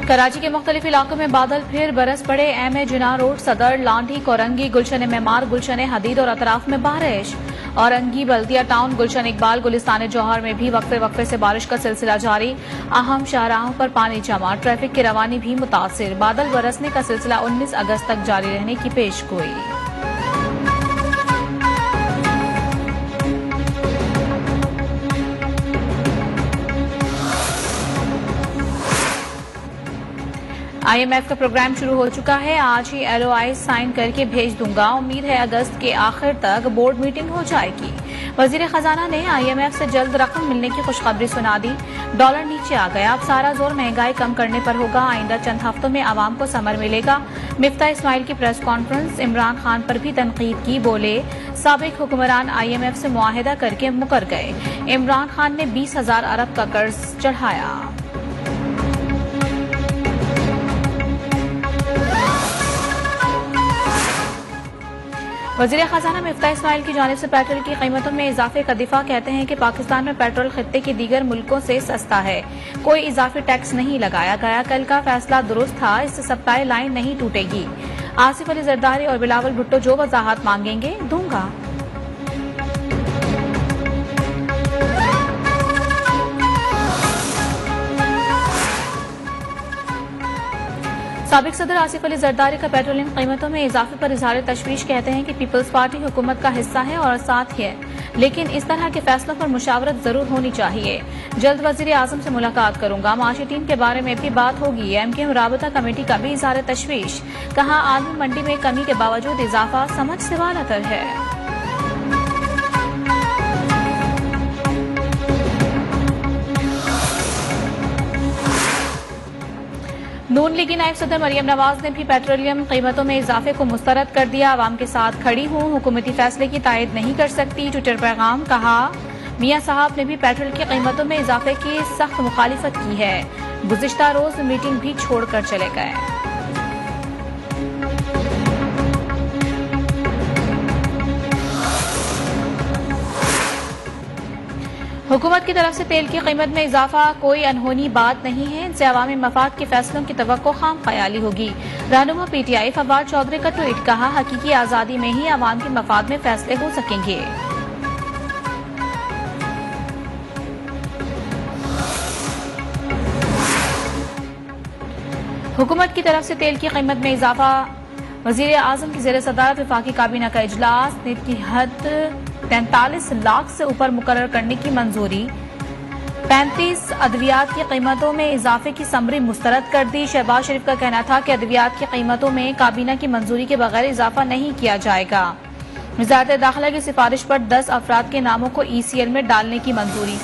कराची के मुख्तलिफ इलाकों में बादल फिर बरस पड़े। एम ए जिना रोड, सदर, लांढी, कोरंगी, गुलशन मेमार, गुलशन हदीद और अतराफ में बारिश। औरंगी, बल्दिया टाउन, गुलशन इकबाल, गुलिस्तान जौहर में भी वक्फे वक्फे से बारिश का सिलसिला जारी। अहम शाहराहों पर पानी जमा, ट्रैफिक की रवानी भी मुतासिर। बादल बरसने का सिलसिला 19 अगस्त तक जारी रहने की पेशगोई। IMF का प्रोग्राम शुरू हो चुका है। आज ही LOI साइन करके भेज दूंगा। उम्मीद है अगस्त के आखिर तक बोर्ड मीटिंग हो जाएगी। वजीर खजाना ने IMF से जल्द रकम मिलने की खुशखबरी सुना दी। डॉलर नीचे आ गया। अब सारा जोर महंगाई कम करने पर होगा। आइंदा चंद हफ्तों में आवाम को समर मिलेगा। मिफ्ता इस्माइल की प्रेस कॉन्फ्रेंस। इमरान खान पर भी तनकीद की। बोले, साबिक हुक्मरान IMF से मुआहिदा करके मुकर गए। इमरान खान ने 20,000 अरब का कर्ज चढ़ाया। वज़ीर खजाना मिफ्ता इस्माइल की जानिब से पेट्रोल की कीमतों में इजाफे का दिफा। कहते हैं कि पाकिस्तान में पेट्रोल खित्ते के दीगर मुल्कों से सस्ता है। कोई इजाफी टैक्स नहीं लगाया गया। कल का फैसला दुरुस्त था। इससे सप्लाई लाइन नहीं टूटेगी। आसिफ अली जरदारी और बिलावल भुट्टो जो वजाहत मांगेंगे दूंगा। साबिक सदर आसिफ अली जरदारी का पेट्रोलियम कीमतों में इजाफे पर इजहार तशवीश। कहते हैं कि पीपल्स पार्टी हुकूमत का हिस्सा है और साथ है, लेकिन इस तरह के फैसलों पर मुशावरत जरूर होनी चाहिए। जल्द वजीर आजम से मुलाकात करूंगा। माशी टीम के बारे में भी बात होगी। MK राबता कमेटी का भी इजहार तशवीश। कहा, आलमी मंडी में कमी के बावजूद इजाफा समझ से बालातर है। नून लीगी नायब सदर मरियम नवाज ने भी पेट्रोलियम कीमतों में इजाफे को मुस्तरद कर दिया। आवाम के साथ खड़ी हूं, हुकूमती फैसले की तायद नहीं कर सकती। ट्विटर पैगाम। कहा, मियां साहब ने भी पेट्रोल की कीमतों में इजाफे की सख्त मुखालिफत की है। गुज़िश्ता रोज मीटिंग भी छोड़कर चले गए। हुकूमत की तरफ से तेल की कीमत में इजाफा कोई अनहोनी बात नहीं है। इनसे अवामी मफाद के फैसलों की तवक्को खाम ख्याली होगी। रहनुमा PTI फवाद चौधरी का ट्वीट। कहा, हकीकी आजादी में ही अवाम के मफाद में फैसले हो सकेंगे। हुकूमत की तरफ से तेल की कीमत में इजाफा। वजीर आजम की ज़ेर सदारत वफाकी काबीना का इजलास। नेट की हद 43 लाख से ऊपर मुकर्रर करने की मंजूरी। 35 अद्वियात की कीमतों में इजाफे की समरी मुस्तरद कर दी। शहबाज शरीफ का कहना था कि अद्वियात की कीमतों में काबीना की मंजूरी के बगैर इजाफा नहीं किया जाएगा। वज़ारत दाखिला की सिफारिश पर 10 अफराद के नामों को ECL में डालने की मंजूरी।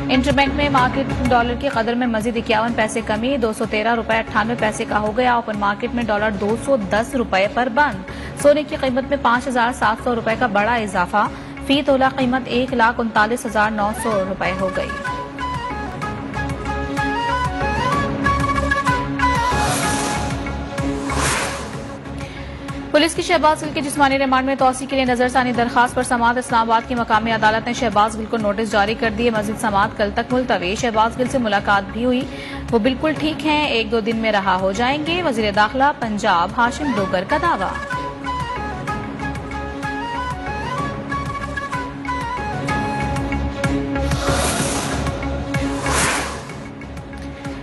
इंटरबैंक में मार्केट डॉलर की कदर में मजीद 51 पैसे कमी। 213 रुपए 98 पैसे का हो गया। ओपन मार्केट में डॉलर 210 रुपए पर बंद। सोने की कीमत में 5,700 रुपए का बड़ा इजाफा। फी तोला कीमत 1,39,900 रुपए हो गई। पुलिस की शहबाज गिल के जिस्मानी रिमांड में तौसी के लिए नजरसानी दरखास्त पर समाअत। इस्लामाबाद की मकामी अदालत ने शहबाज गिल को नोटिस जारी कर दिए। मजीद समाअत कल तक मुलतवी। शहबाज गिल से मुलाकात भी हुई। वो बिल्कुल ठीक हैं, 1-2 दिन में रहा हो जाएंगे। वजीर दाखिला पंजाब हाशिम डोगर का दावा।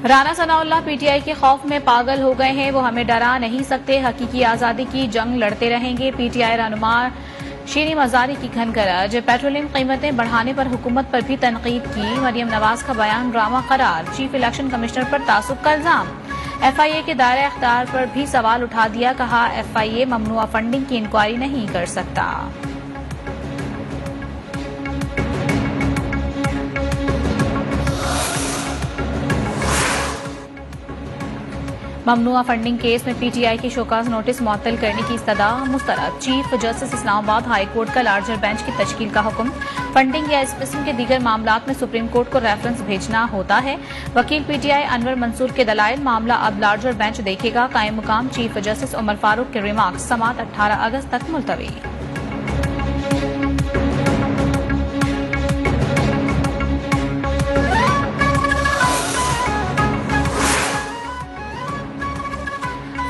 राना सनाउल्लाह PTI के खौफ में पागल हो गए हैं। वो हमें डरा नहीं सकते। हकीकी आजादी की जंग लड़ते रहेंगे। PTI रहनुमा शीरी मजारी की घनगरज। पेट्रोलियम कीमतें बढ़ाने पर हुकूमत पर भी तनकीद की। मरियम नवाज का बयान ड्रामा करार। चीफ इलेक्शन कमिश्नर पर तासुब का इल्जाम। FIA के दायरे इख्तियार पर भी सवाल उठा दिया। कहा, FIA ममनुआ फंडिंग की इंक्वायरी नहीं कर सकता। ममनुआ फंडिंग केस में PTI की शोकाज नोटिस मुअत्तल करने की इस्तदा मुस्तरद। Chief justice Islamabad high court का लार्जर बेंच की तश्कील का हुक्म। फंडिंग या इस किस्म के दीगर मामलात में सुप्रीम कोर्ट को रेफरेंस भेजना होता है। वकील PTI अनवर मंसूर के दलाइल। मामला अब लार्जर बेंच देखेगा। कायम मुकाम चीफ जस्टिस उमर फारूक के रिमार्क्स। समाअत 18 अगस्त तक मुलतवी।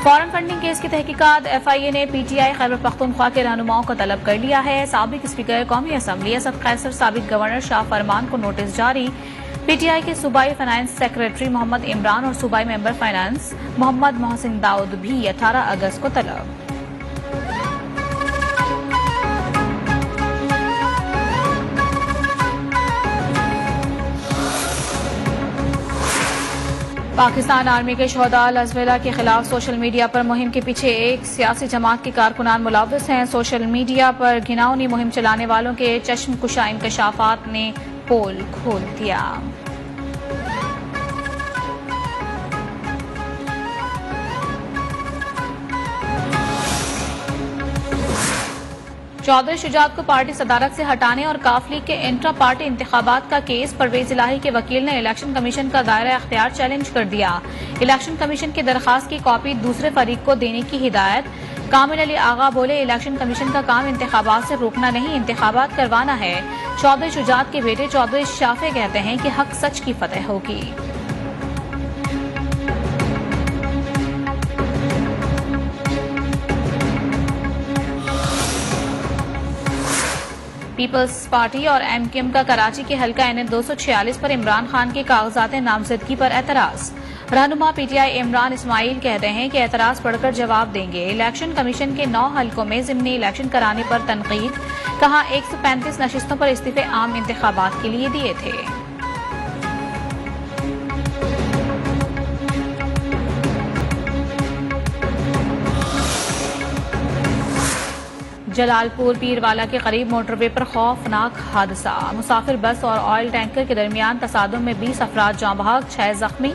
फॉरेन फंडिंग केस की तहकीकात FIA ने PTI खैबर पख्तूनख्वा के रहनुमाओं को तलब कर लिया है। साबिक स्पीकर कौमी असम्बली असद कैसर, साबिक गवर्नर शाह फरमान को नोटिस जारी। PTI के सूबाई फाइनेंस सेक्रेटरी मोहम्मद इमरान और सूबाई मेंबर फाइनेंस मोहम्मद मोहसिन दाऊद भी 18 अगस्त को तलब। पाकिस्तान आर्मी के शोहदा अल-हज़्वेला के खिलाफ सोशल मीडिया पर मुहिम के पीछे एक सियासी जमात के कारकुनान मुलव्वस हैं। सोशल मीडिया पर घिनौनी मुहिम चलाने वालों के चश्मकुशा इंकशाफात ने पोल खोल दिया। चौधरी शुजात को पार्टी सदारत से हटाने और काफ लीग के इंट्रा पार्टी इंतखाबात का केस परवेज इलाही के वकील ने इलेक्शन कमीशन का दायरा अख्तियार चैलेंज कर दिया। इलेक्शन कमीशन की दरखास्त की कॉपी दूसरे फरीक को देने की हिदायत। कामिल अली आगा बोले, इलेक्शन कमीशन का काम इंतखाबात से रोकना नहीं, इंतखाबात करवाना है। चौधरी शुजात के बेटे चौधरी शाफे कहते हैं कि हक सच की फतह होगी। पीपल्स पार्टी और MKM का कराची के हल्का NH 246 पर इमरान खान के कागजात नामजदगी पर एतराज। रहनुमा PTI इमरान इस्माइल कहते हैं कि एतराज पढ़कर जवाब देंगे। इलेक्शन कमीशन के 9 हल्कों में ज़िमनी इलेक्शन कराने पर तनकीद। कहा 135 नशिस्तों पर इस्तीफे आम इंतखाबात के लिए दिए थे। जलालपुर पीरवाला के करीब मोटरवे पर खौफनाक हादसा। मुसाफिर बस और ऑयल टैंकर के दरमियान तसादुम में 20 अफराद जाँ बहक, 6 जख्मी।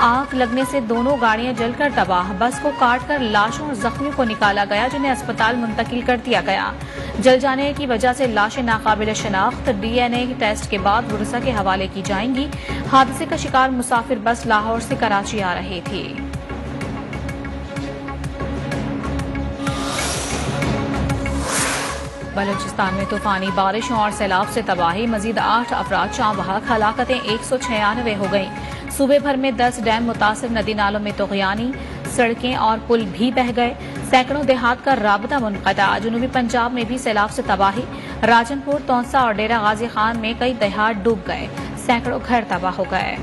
आग लगने से दोनों गाड़ियां जलकर तबाह। बस को काटकर लाशों और जख्मियों को निकाला गया, जिन्हें अस्पताल मुंतकिल कर दिया गया। जल जाने की वजह से लाशें नाकाबिल शनाख्त DNA टेस्ट के बाद बुरसा के हवाले की जाएंगी। हादसे का शिकार मुसाफिर बस लाहौर से कराची आ रही थी। बलूचिस्तान में तूफानी बारिशों और सैलाब से तबाही, मजीद 8 अफराद जाँ बहक, हलाकतें 196 हो गई। सूबे भर में 10 डैम मुतासिर नदी नालों में तुग़यानी, सड़कें और पुल भी बह गए। सैकड़ों देहात का राबता मुनक़ता। जनूबी पंजाब में भी सैलाब से तबाही। राजनपुर, तौंसा और डेरा गाजी खान में कई देहात डूब गए, सैकड़ों घर तबाह हो गए।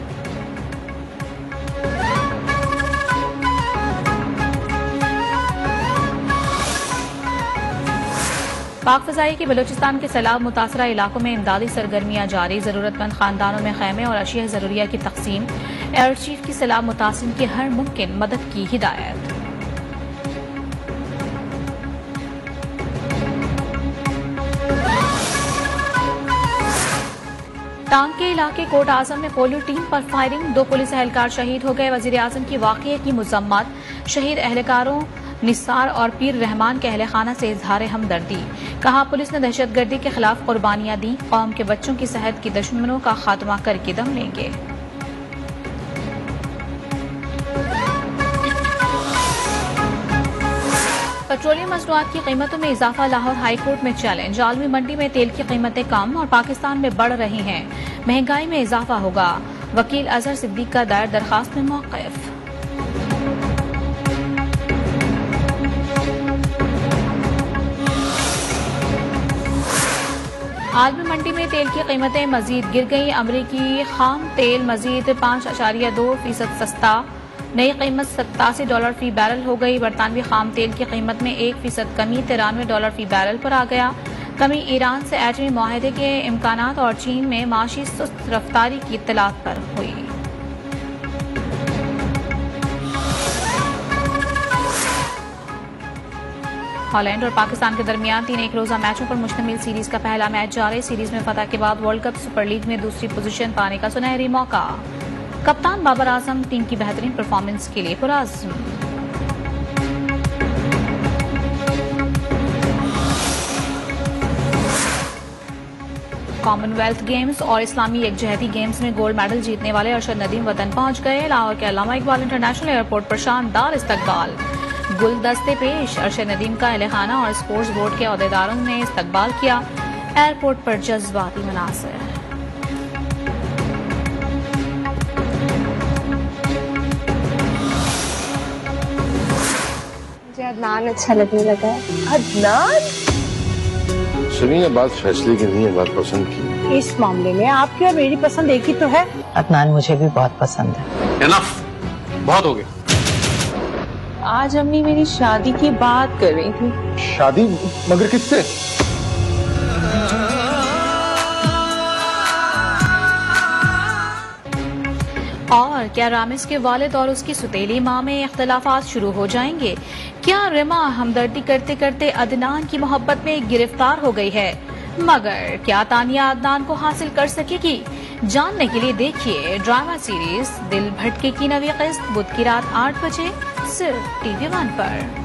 पाक फ़ज़ाई की बलूचिस्तान के सैलाब मुतासरा इलाकों में इमदादी सरगर्मियां जारी। ज़रूरतमंद खानदानों में खैमे और अशिया ज़रूरिया की तकसीम। एयर चीफ की सैलाब मुतासिर की हर मुमकिन मदद की हिदायत। टांग के इलाके कोट आजम में पोलियो टीम पर फायरिंग, 2 पुलिस एहलकार शहीद हो गए। वज़ीर आज़म की वाक़ये की मुज़म्मत। शहीद एहलकारों निसार और पीर रहमान के अहले खाना से इजहार हमदर्दी। कहा, पुलिस ने दहशतगर्दी के खिलाफ कुर्बानियां दी, कौम के बच्चों की सेहत की दुश्मनों का खात्मा करके दम लेंगे। पेट्रोलियम मसनूआत की कीमतों में इजाफा, लाहौर हाई कोर्ट में चैलेंज। आलमी मंडी में तेल की कीमतें कम और पाकिस्तान में बढ़ रही हैं, महंगाई में इजाफा होगा। वकील अजहर सिद्दीक का दायर दरखास्त में मौक़िफ। आलमी मंडी में तेल की कीमतें मजीद गिर गई। अमरीकी खाम तेल मजीद 5.2% सस्ता, नई कीमत $87 फी बैरल हो गई। बरतानवी खाम तेल की कीमत में 1% कमी, $93 फी बैरल पर आ गया। कमी ईरान से एटमी मुआहदे के इम्कानात और चीन में माशी सुस्त रफ्तारी की इत्तलात पर हुई। हॉलैंड और पाकिस्तान के दरमियान 3 एक रोजा मैचों पर मुश्तमिल सीरीज का पहला मैच जारी। सीरीज में फतह के बाद वर्ल्ड कप सुपर लीग में दूसरी पोजीशन पाने का सुनहरी मौका। कप्तान बाबर आजम टीम की बेहतरीन परफॉर्मेंस के लिए पुरअज़्म। कॉमनवेल्थ गेम्स और इस्लामी यकजहती गेम्स में गोल्ड मेडल जीतने वाले अरशद नदीम वतन पहुंच गए। लाहौर के अल्लामा इकबाल इंटरनेशनल एयरपोर्ट पर शानदार इस्तकबाल, गुलदस्ते पेश। अरशद नदीम का अहलखाना और स्पोर्ट्स बोर्ड के अहदेदारों ने इस्तकबाल किया। एयरपोर्ट पर जज्बाती मनासिर। मुझे अदनान अच्छा लगने लगा है। अदनान? सुनिए, ये बात फैसले की नहीं है, बात पसंद की। इस मामले में आपकी और मेरी पसंद एक ही तो है। अदनान मुझे भी बहुत पसंद है। एनफ, बहुत हो गया। आज अम्मी मेरी शादी की बात कर रही थी। शादी? मगर किससे? और क्या रामिस के वालिद और उसकी सुतेली माँ में इख्तलाफात शुरू हो जाएंगे? क्या रिमा हमदर्दी करते करते अदनान की मोहब्बत में गिरफ्तार हो गई है? मगर क्या तानिया अदनान को हासिल कर सकेगी? जानने के लिए देखिए ड्रामा सीरीज दिल भटके की नवी किस्त बुध की रात 8 बजे सिर्फ TV1 पर।